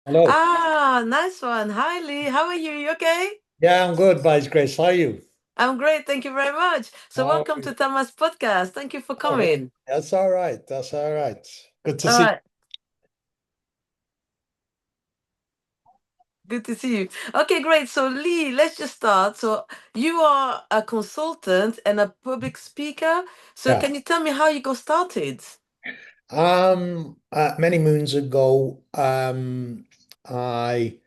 Hello. Nice one. Hi, Lee. How are you? You okay? Yeah, I'm good, Vice Grace. How are you? I'm great. Thank you very much. So, Oh, welcome to Tama's podcast. Thank you for oh, coming. that's all right. That's all right. Good to All see right. Good to see you. Okay, great. So, Lee, let's just start. So, you are a consultant and a public speaker. you. So, Yeah. can you tell me how you got started? Many moons ago, I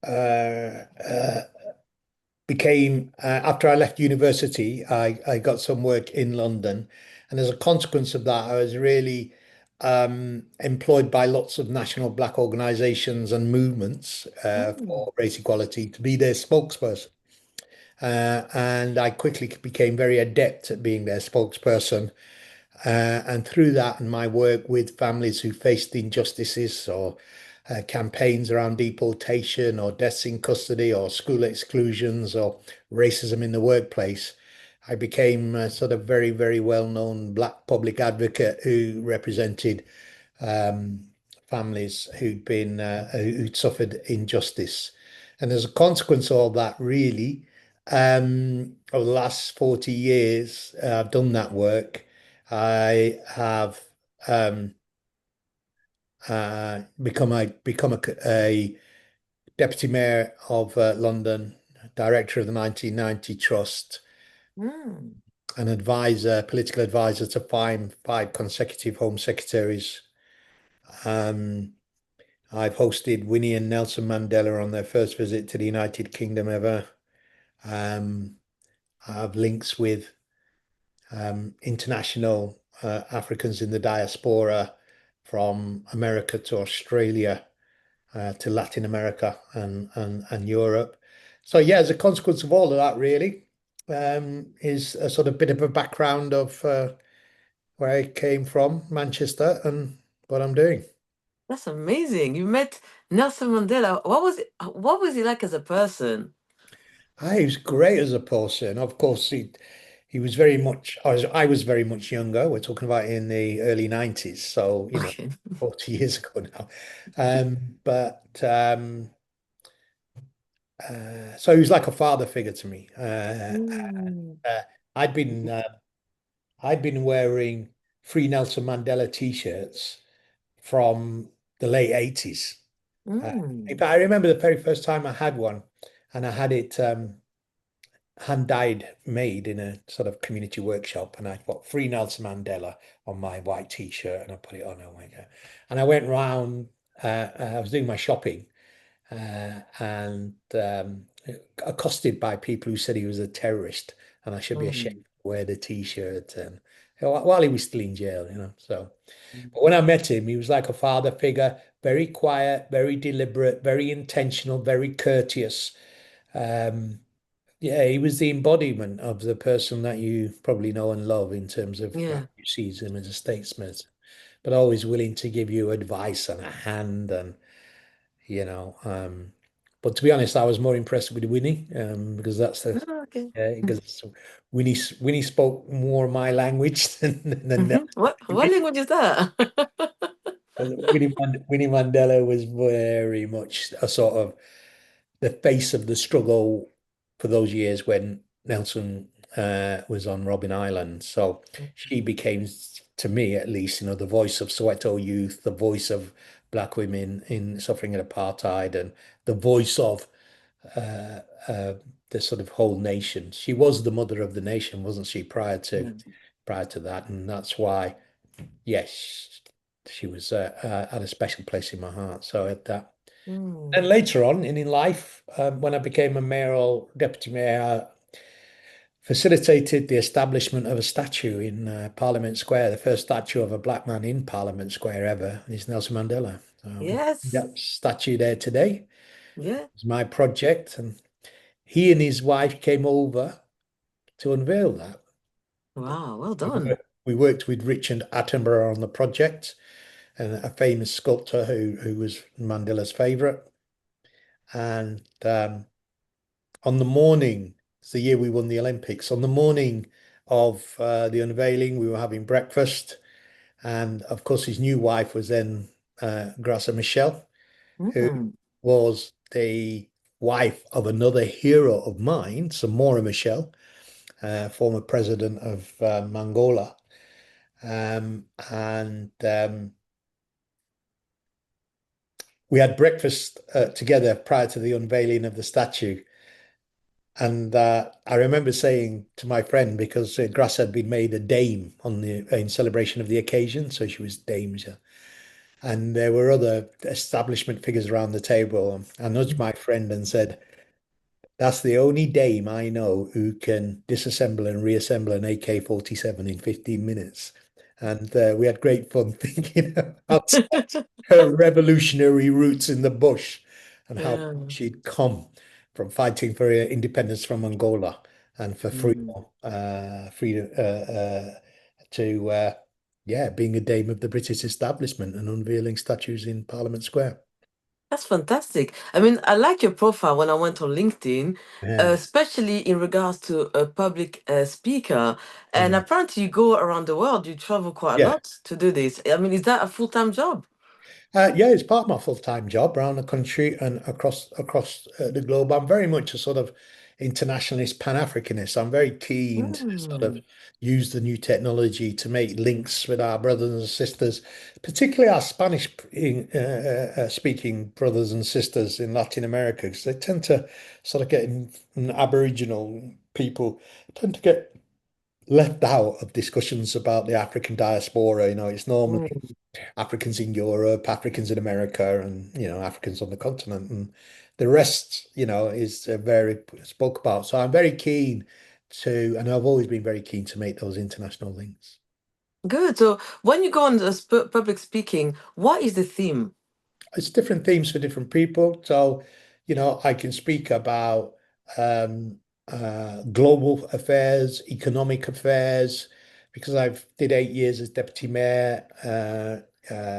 uh, uh, became after I left university, I got some work in London, and as a consequence of that, I was really employed by lots of national black organizations and movements Mm, for race equality to be their spokesperson. And I quickly became very adept at being their spokesperson. And through that and my work with families who faced injustices or campaigns around deportation or deaths in custody or school exclusions or racism in the workplace, I became a sort of very, very well-known black public advocate who represented um, families who'd suffered injustice. And as a consequence of all that, really, over the last 40 years, I've done that work. I have um, become a deputy mayor of London, director of the 1990 Trust, mm, an advisor, political advisor to five consecutive Home Secretaries. Um, I've hosted Winnie and Nelson Mandela on their first visit to the United Kingdom ever. Um, I have links with international Africans in the diaspora from America to Australia to Latin America and Europe. So yeah, as a consequence of all of that, really, is a sort of bit of a background of where I came from, Manchester, and what I'm doing. that's amazing. You met Nelson Mandela. What was he like as a person? He was great as a person. Of course, he was very much. I was very much younger. We're talking about in the early 90s, so 40 years ago now. But so he was like a father figure to me. Mm, Uh, I'd been I'd been wearing Free Nelson Mandela t-shirts from the late 80s. In mm, fact, I remember the very first time I had one, and I had it hand dyed made in a sort of community workshop, and I put Free Nelson Mandela on my white t-shirt, and I put it on. Oh my God! And I went round. I was doing my shopping, and accosted by people who said he was a terrorist and I should be ashamed mm. to wear the t-shirt and while he was still in jail, So, but when I met him, he was like a father figure, very quiet, very deliberate, very intentional, very courteous. Um, yeah, he was the embodiment of the person that you probably know and love in terms of how Yeah. you see him as a statesman, but always willing to give you advice and a hand and you know. But to be honest, I was more impressed with Winnie because that's the Oh, okay. because Winnie spoke more my language than Mhm. What language is that? Winnie Mandela was very much a sort of the face of the struggle for those years when Nelson was on Robben Island. So she became, to me at least, the voice of Soweto youth, the voice of black women in suffering at apartheid, and the voice of uh, uh, the sort of whole nation. She was the mother of the nation, wasn't she, Yeah. prior to that, and that's why, yes, she was at a special place in my heart. So at that. And Mm. later on in life, when I became a mayoral deputy mayor, I facilitated the establishment of a statue in Parliament Square, the first statue of a black man in Parliament Square ever, is Nelson Mandela. So Yes. that statue there today Yeah. is my project, and he and his wife came over to unveil that. Wow. Well We done. worked, we worked with Richard Attenborough on the project, and a famous sculptor who was Mandela's favourite. And on the morning, it's the year we won the Olympics. On the morning of the unveiling, we were having breakfast, and of course, his new wife was then Graça Michel. Mm. was the wife of another hero of mine, Samora Michel, former president of Angola. And we had breakfast together prior to the unveiling of the statue. And I remember saying to my friend, because Grass had been made a dame on the in celebration of the occasion, so she was Dame. And there were other establishment figures around the table. I nudged my friend and said, "That's the only dame I know who can disassemble and reassemble an AK-47 in 15 minutes." And we had great fun thinking about her revolutionary roots in the bush and how Yeah. she'd come from fighting for independence from Angola and for Mm. freedom to yeah, being a dame of the British establishment and unveiling statues in Parliament Square. That's fantastic. I mean, I like your profile when I went on LinkedIn, Yeah, especially in regards to a public speaker. And yeah. apparently, you go around the world, you travel quite a Yeah. lot to do this. I mean, is that a full-time job? Yeah, it's part of my full-time job around the country and across the globe. I'm very much a sort of internationalist, Pan-Africanist. I'm very keen to sort of Mm. use the new technology to make links with our brothers and sisters, particularly our Spanish speaking brothers and sisters in Latin America, because they tend to sort of get in Aboriginal people tend to get left out of discussions about the African diaspora. It's normally Mm. Africans in Europe, Africans in America, and Africans on the continent, and the rest, is very spoke about. So I'm very keen to, and I've always been very keen to make those international links. Good. So when you go on the public speaking, what is the theme? It's different themes for different people. So, I can speak about um, global affairs, economic affairs, because I've did 8 years as deputy mayor,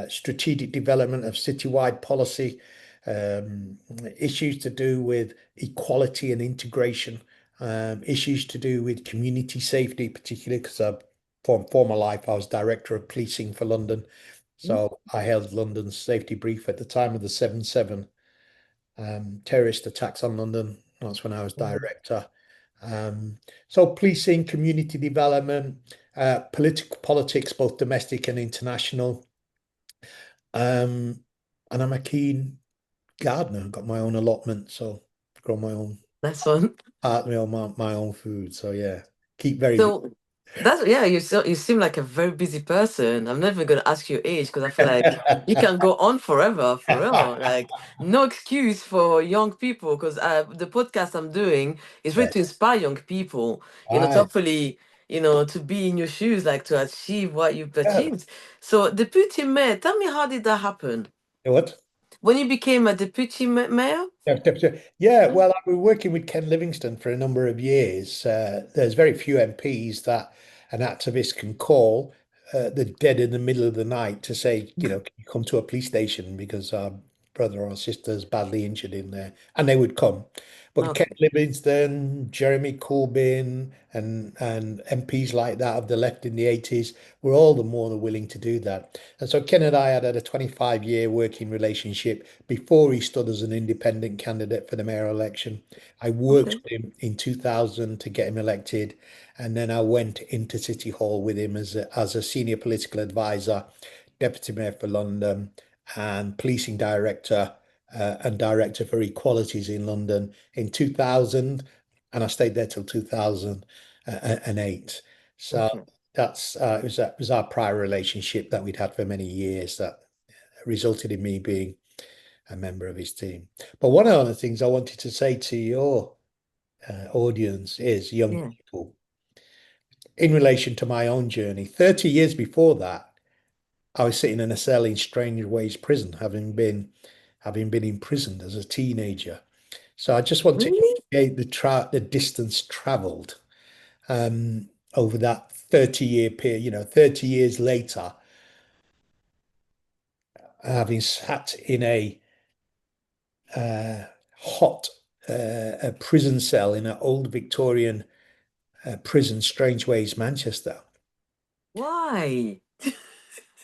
strategic development of citywide policy, um, issues to do with equality and integration, issues to do with community safety, particularly because from former life I was director of policing for London. Mm. So I held London's safety brief at the time of the 7/7 terrorist attacks on London. That's when I was Mm. director. Um, so policing, community development, political politics, both domestic and international. Um, and I'm a keen gardener. I've got my own allotment, so grow my own That's fun. my own food. So yeah, keep very busy. So that's yeah, you seem like a very busy person. I'm never gonna ask your age because I feel like you can go on forever, for real. Like no excuse for young people because the podcast I'm doing is really Yeah. to inspire young people, to Right. hopefully, to be in your shoes, like to achieve what you've Yeah. achieved. So deputy mayor, tell me how did that happen? What? When you became a deputy mayor? Yeah, well, I've been working with Ken Livingstone for a number of years. There's very few MPs that an activist can call the dead in the middle of the night to say, can you come to a police station because our brother or sister is badly injured in there, and they would come. But Ken Okay. Livingstone, Jeremy Corbyn, and MPs like that of the left in the 80s were all the more than willing to do that. And so Ken and I had a 25-year working relationship before he stood as an independent candidate for the mayoral election. I worked Okay. with him in 2000 to get him elected, and then I went into City Hall with him as a senior political advisor, deputy mayor for London, and policing director and director for equalities in London in 2000, and I stayed there till 2008. So Okay. that's it was our prior relationship that we'd had for many years that resulted in me being a member of his team. But one of the things I wanted to say to your audience is young Yeah. people in relation to my own journey. 30 years before that, I was sitting in a cell in Strange Ways prison, having been imprisoned as a teenager. So I just want to Really? indicate the distance traveled over that 30-year period. 30 years later, having sat in uh, hot a prison cell in an old Victorian prison, Strange Ways, Manchester. Why?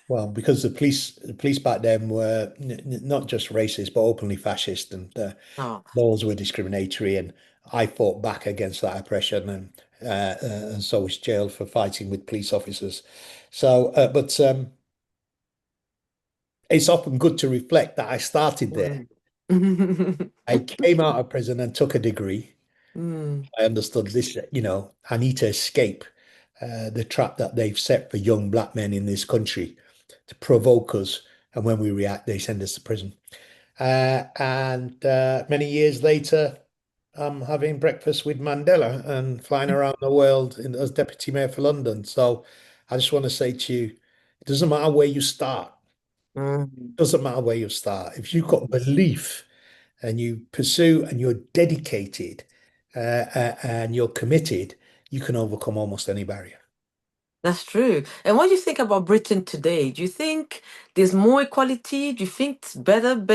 Well, because the police back then were not just racist, but openly fascist, and Oh. laws were discriminatory. And I fought back against that oppression, and so was jailed for fighting with police officers. So, but it's often good to reflect that I started there. Mm. I came out of prison and took a degree. Mm, I understood this, I need to escape the trap that they've set for young black men in this country to provoke us. And when we react, they send us to prison. And many years later, I'm having breakfast with Mandela and flying around the world as Deputy Mayor for London. So I just want to say to you, it doesn't matter where you start. mm. It doesn't matter where you start. If you've got belief and you pursue and you're dedicated and you're committed, you can overcome almost any barrier. That's true. And what do you think about Britain today? Do you think there's more equality? Do you think it's better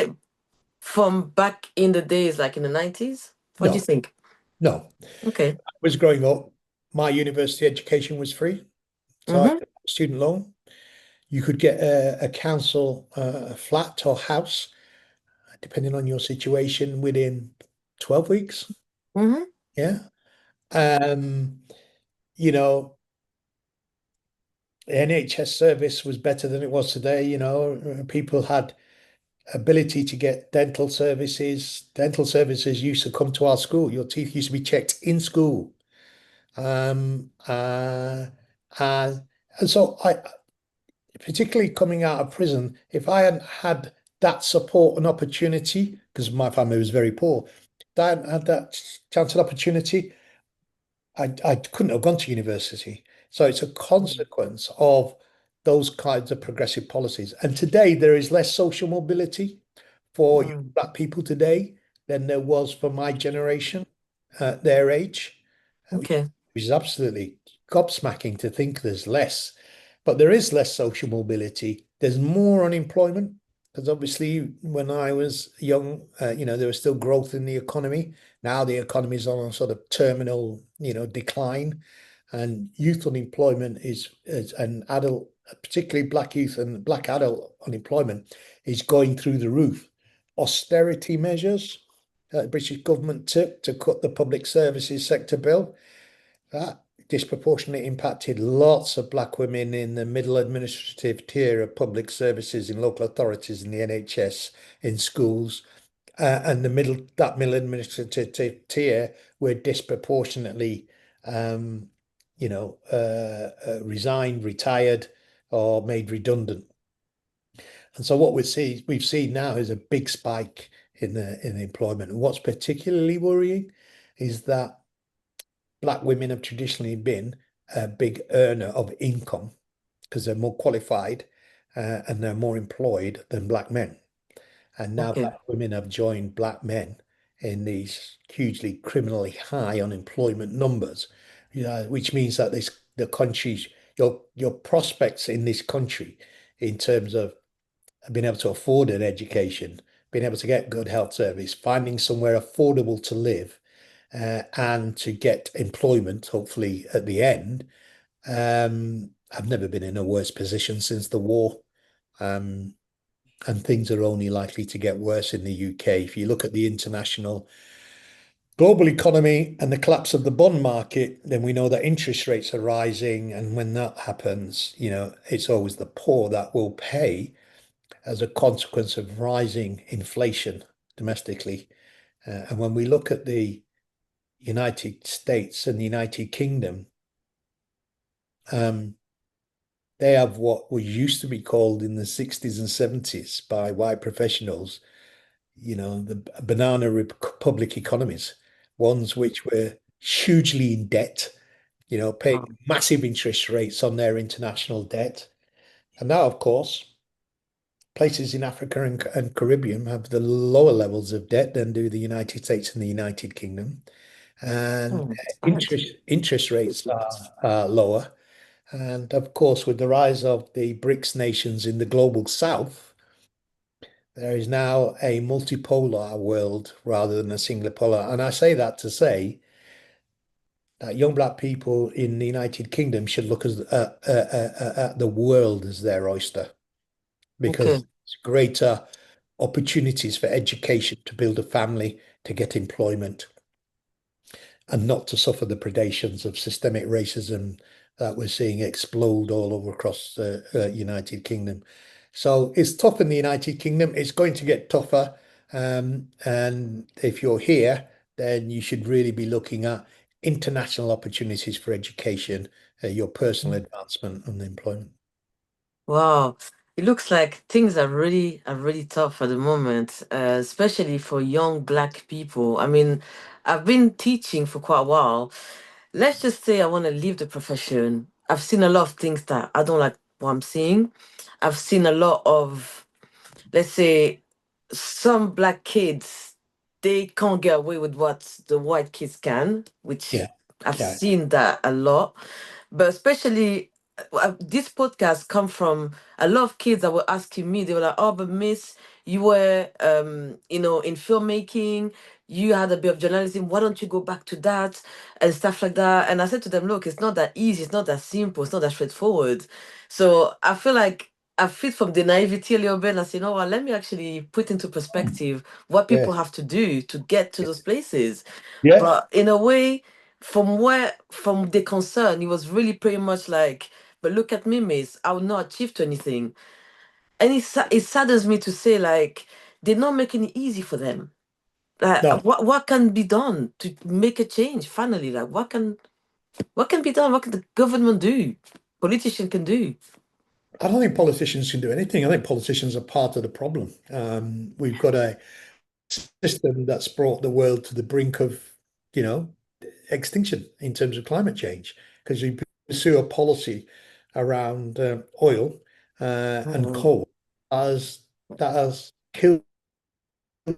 from back in the days, like in the 90s? What do you No, think? no. Okay. I was growing up, my university education was free. So I Mm-hmm. had a student loan. You could get a council flat or house, depending on your situation, within 12 weeks. Mm-hmm. Yeah. Um, you know, the NHS service was better than it was today. People had ability to get dental services. Dental services used to come to our school. Your teeth used to be checked in school. Um, uh, and, and so particularly coming out of prison, if I hadn't had that support and opportunity, because my family was very poor, if I hadn't had that chance and opportunity, I couldn't have gone to university. So it's a consequence of those kinds of progressive policies. And today there is less social mobility for young Mm. black people today than there was for my generation at their age, which Okay. is absolutely gobsmacking to think there's less. But there is less social mobility. There's more unemployment because obviously when I was young, there was still growth in the economy. Now the economy is on a sort of terminal, decline, and youth unemployment is an adult, particularly black youth and black adult unemployment is going through the roof. Austerity measures that the British government took to cut the public services sector bill, that disproportionately impacted lots of black women in the middle administrative tier of public services in local authorities in the NHS, in schools, and that middle administrative tier were disproportionately, resigned, retired, or made redundant. And so what we've seen now is a big spike in employment. And what's particularly worrying is that black women have traditionally been a big earner of income because they're more qualified and they're more employed than black men. And now Okay. black women have joined black men in these hugely criminally high unemployment numbers, which means that the country's your prospects in this country in terms of being able to afford an education, being able to get good health service, finding somewhere affordable to live, and to get employment, hopefully at the end. I've never been in a worse position since the war. Um, and things are only likely to get worse in the UK. If you look at the international global economy and the collapse of the bond market, then we know that interest rates are rising. And when that happens, it's always the poor that will pay as a consequence of rising inflation domestically. And when we look at the United States and the United Kingdom, um, they have what was used to be called in the 60s and 70s by white professionals, the banana republic economies, ones which were hugely in debt, paying Wow. massive interest rates on their international debt. And now, of course, places in Africa and Caribbean have the lower levels of debt than do the United States and the United Kingdom. And Sad. interest rates are lower. And of course, with the rise of the BRICS nations in the global south, there is now a multipolar world rather than a singular polar. And I say that to say that young black people in the United Kingdom should look at the world as their oyster. because Okay. it's greater opportunities for education to build a family, to get employment, and not to suffer the predations of systemic racism that we're seeing explode all over across the United Kingdom. So it's tough in the United Kingdom. It's going to get tougher. And if you're here, then you should really be looking at international opportunities for education, your personal advancement and employment. Wow. It looks like things are really tough at the moment, especially for young black people. I mean, I've been teaching for quite a while. Let's just say I want to leave the profession. I've seen a lot of things that I don't like what I'm seeing. I've seen a lot of, let's say, some black kids, they can't get away with what the white kids can, which Yeah, I've yeah, seen that a lot. But especially this podcast come from a lot of kids that were asking me, they were like, oh, but miss, you were in filmmaking, you had a bit of journalism, why don't you go back to that and stuff like that? And I said to them, look, it's not that easy, it's not that simple, it's not that straightforward. So I feel like I fit from the naivety a little bit and I say, you know what, let me actually put into perspective what yeah, people have to do to get to those places. yeah. But in a way, from the concern, it was really pretty much like, but look at me, miss, I will not achieve to anything. And it saddens me to say, like, they're not making it easy for them. Like, No, what can be done to make a change finally? Like, what can be done? What can the government do? Politician can do? I don't think politicians can do anything. I think politicians are part of the problem. We've got a system that's brought the world to the brink of, you know, extinction in terms of climate change because we pursue a policy around oil and Mm. coal as that has killed the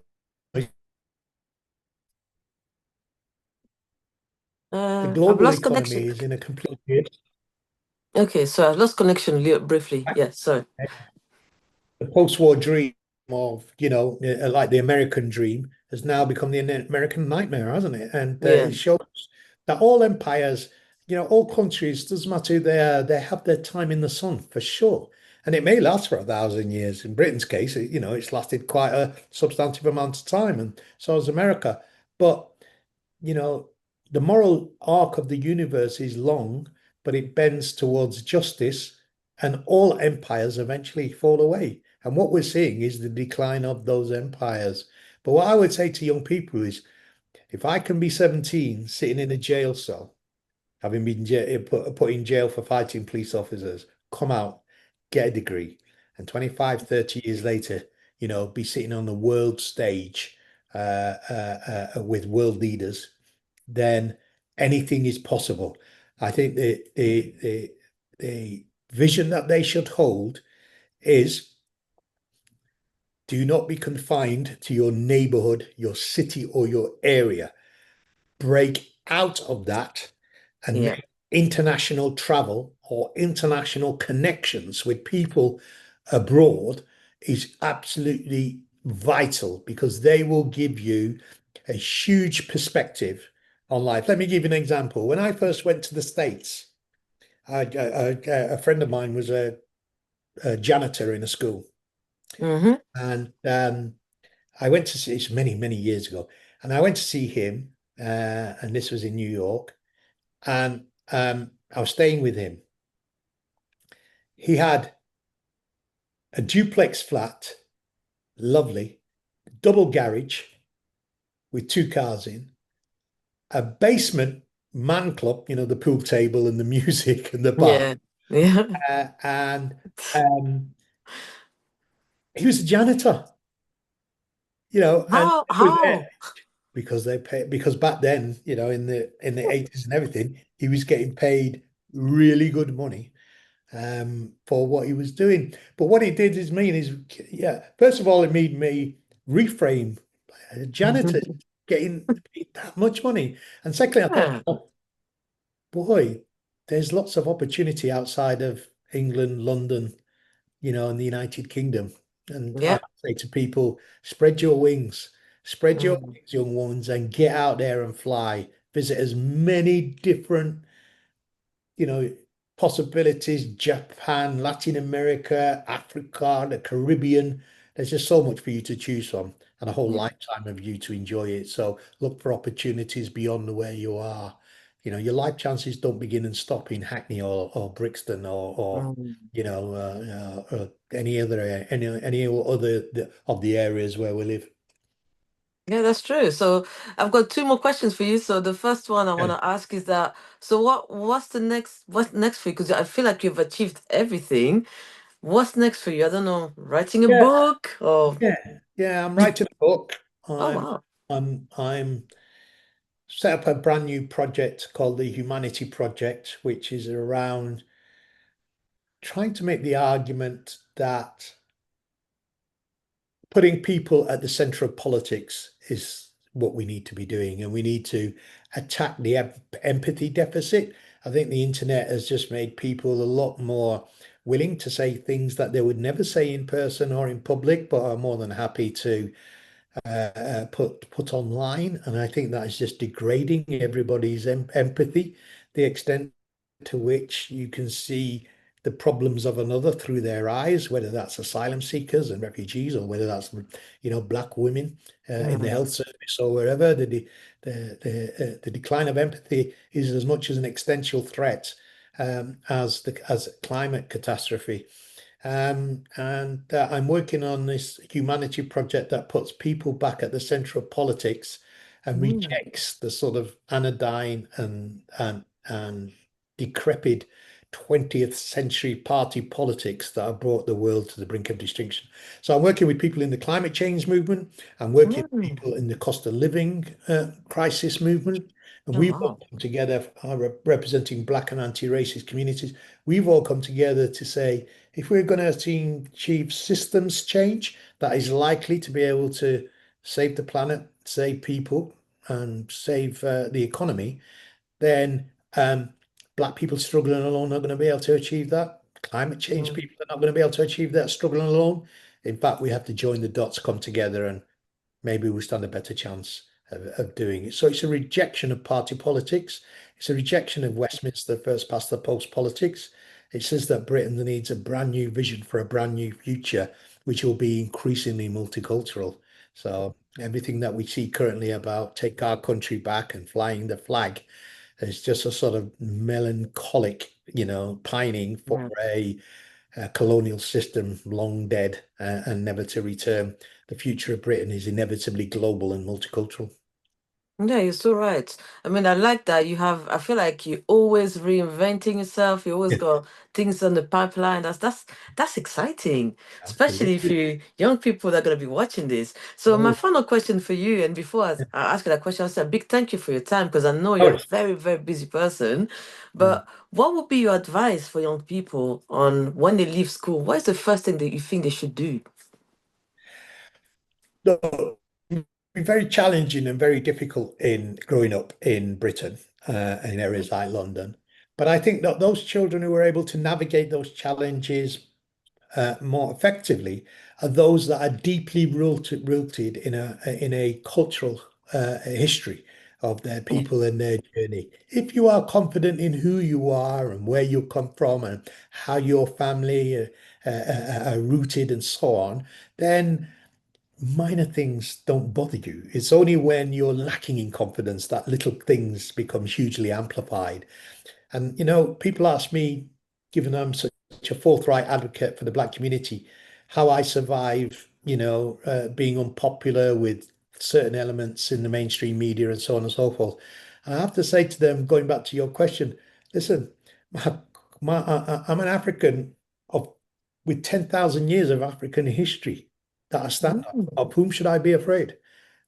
I've global lost economy connection. is in a complete Okay, so I've lost connection briefly. Yeah, sorry. the post-war dream of, like the American dream has now become the American nightmare, hasn't it? And Yeah, it shows that all empires, all countries, doesn't matter who they have their time in the sun for sure. And it may last for 1,000 years. In Britain's case, it's lasted quite a substantive amount of time, and so has America. But you know, the moral arc of the universe is long, but it bends towards justice, and all empires eventually fall away. And what we're seeing is the decline of those empires. But what I would say to young people is if I can be 17 sitting in a jail cell, having been put in jail for fighting police officers, come out, get a degree, and 25, 30 years later, be sitting on the world stage with world leaders, then anything is possible. I think the vision that they should hold is do not be confined to your neighborhood, your city, or your area. Break out of that and yeah, make international travel or international connections with people abroad is absolutely vital because they will give you a huge perspective on life. Let me give you an example. When I first went to the States, a friend of mine was a janitor in a school, mm-hmm. and I went to see it's many, many years ago, and I went to see him, and this was in New York, and I was staying with him. He had a duplex flat, lovely, double garage with two cars in, a basement man club, the pool table and the music and the bar, Yeah, yeah. and um, he was a janitor, and How he was there how? because they pay because back then, in the 80s and everything, he was getting paid really good money for what he was doing. But what it did is mean is, yeah, first of all, it made me reframe janitors getting paid that much money. And secondly, I thought, Yeah, oh, boy, there's lots of opportunity outside of England, London, and the United Kingdom. And I yeah. say to people, spread your Mm. wings, young ones, and get out there and fly. Visit as many different, you know, possibilities, Japan, Latin America, Africa, the Caribbean. There's just so much for you to choose from and a whole Yeah. lifetime of you to enjoy it. So look for opportunities beyond where you are. Your life chances don't begin and stop in Hackney or Brixton or Mm. any other any other of the areas where we live. Yeah, that's true. So I've got two more questions for you. So the first one I want Yeah, to ask is that, so what's next for you? Because I feel like you've achieved everything. What's next for you? I don't know, writing a yeah, book or yeah. I'm writing a book. oh I'm wow. I'm set up a brand new project called the Humanity Project, which is around trying to make the argument that putting people at the center of politics is what we need to be doing, and we need to attack the empathy deficit. I think the internet has just made people a lot more willing to say things that they would never say in person or in public, but are more than happy to put online, and I think that is just degrading everybody's empathy, the extent to which you can see the problems of another through their eyes, whether that's asylum seekers and refugees, or whether that's black women in the Mm, health service or wherever. The decline of empathy is as much as an existential threat as climate catastrophe. And I'm working on this humanity project that puts people back at the center of politics and mm, rejects the sort of anodyne and decrepit 20th century party politics that have brought the world to the brink of extinction. So I'm working with people in the climate change movement. I'm working with mm. people in the cost of living crisis movement. And Oh we've all wow. come together, representing Black and anti-racist communities. We've all come together to say, if we're going to achieve systems change that is likely to be able to save the planet, save people, and save the economy, then black people struggling alone are not going to be able to achieve that. Climate change Mm, people are not going to be able to achieve that struggling alone. In fact, we have to join the dots, come together, and maybe we stand a better chance of doing it. So it's a rejection of party politics. It's a rejection of Westminster first past the post politics. It says that Britain needs a brand new vision for a brand new future, which will be increasingly multicultural. So everything that we see currently about take our country back and flying the flag is just a sort of melancholic, pining for yeah. a colonial system long dead and never to return. The future of Britain is inevitably global and multicultural. Yeah, you're so right. I mean, I like that you have, I feel like you always reinventing yourself. You always Yeah, got things on the pipeline. That's exciting, especially if absolutely. you young people that are going to be watching this. So my Oh, final question for you, and before I ask you that question, I say a big thank you for your time because I know you're a oh, very, very busy person. mm. But what would be your advice for young people on when they leave school? What is the first thing that you think they should do? No, it's been very challenging and very difficult in growing up in Britain, in areas like London. But I think that those children who are able to navigate those challenges more effectively are those that are deeply rooted in a cultural history of their Yeah. people and their journey. If you are confident in who you are and where you come from and how your family are rooted and so on, then minor things don't bother you. It's only when you're lacking in confidence that little things become hugely amplified. And people ask me, given I'm such a forthright advocate for the Black community, how I survive, being unpopular with certain elements in the mainstream media and so on and so forth. I have to say to them, going back to your question, listen, I'm an African of with 10,000 years of African history that I stand on. Mm. Of whom should I be afraid?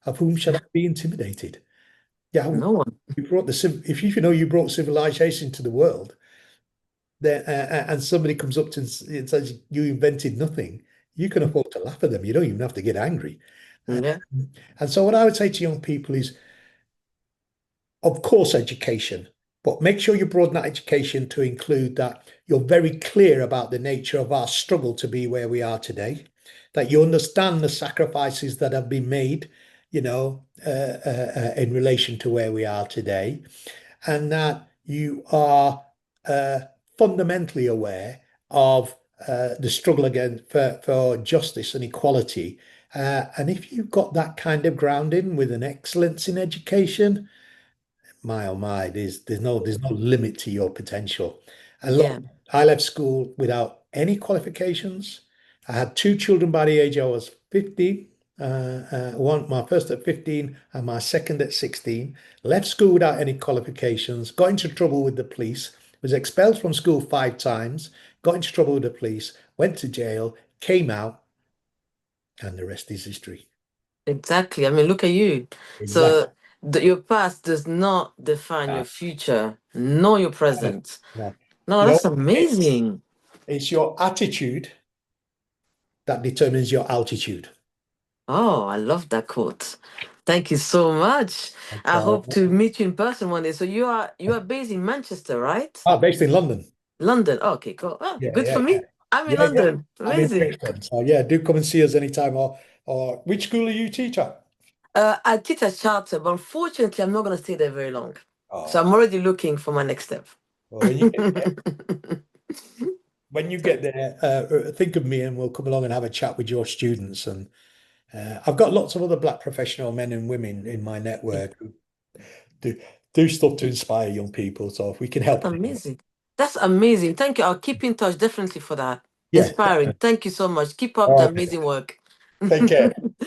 Of whom should I be intimidated? Yeah, No one. if you know you brought civilization to the world, then and somebody comes up to and says you invented nothing, you can afford to laugh at them. You don't even have to get angry. Yeah. And so what I would say to young people is, of course, education, but make sure you broaden that education to include that you're very clear about the nature of our struggle to be where we are today, that you understand the sacrifices that have been made, in relation to where we are today, and that you are fundamentally aware of the struggle again for justice and equality. And if you've got that kind of grounding with an excellence in education, my oh my, there's no limit to your potential. And look, Yeah, I left school without any qualifications. I had two children by the age I was 15. One, my first at 15 and my second at 16. Left school without any qualifications, got into trouble with the police, was expelled from school 5 times, got into trouble with the police, went to jail, came out, and the rest is history. exactly. I mean, look at you. Exactly. So your past does not define Uh, your future, nor your present. no. No, You know, that's amazing. it's your attitude that determines your altitude. Oh, I love that quote. Thank you so much. That's I all. hope to meet you in person one day. So you are based in Manchester, right? Based in London. London. Oh, okay, cool. Oh, Yeah, good yeah, for yeah. me. I'm in Yeah, yeah. London. I'm in Amazing. Brixton. So yeah, do come and see us anytime. Or which school are you teach at? I teach at Charter, but unfortunately, I'm not going to stay there very long. So I'm Oh, already looking for my next step. well, when you get there, think of me and we'll come along and have a chat with your students. And I've got lots of other black professional men and women in my network who do do stuff to inspire young people. So if we can help in any way. Amazing. That's amazing. Thank you. I'll keep in touch definitely for that. Yeah, Inspiring. definitely. Thank you so much. Keep up All the right. amazing work. Take care.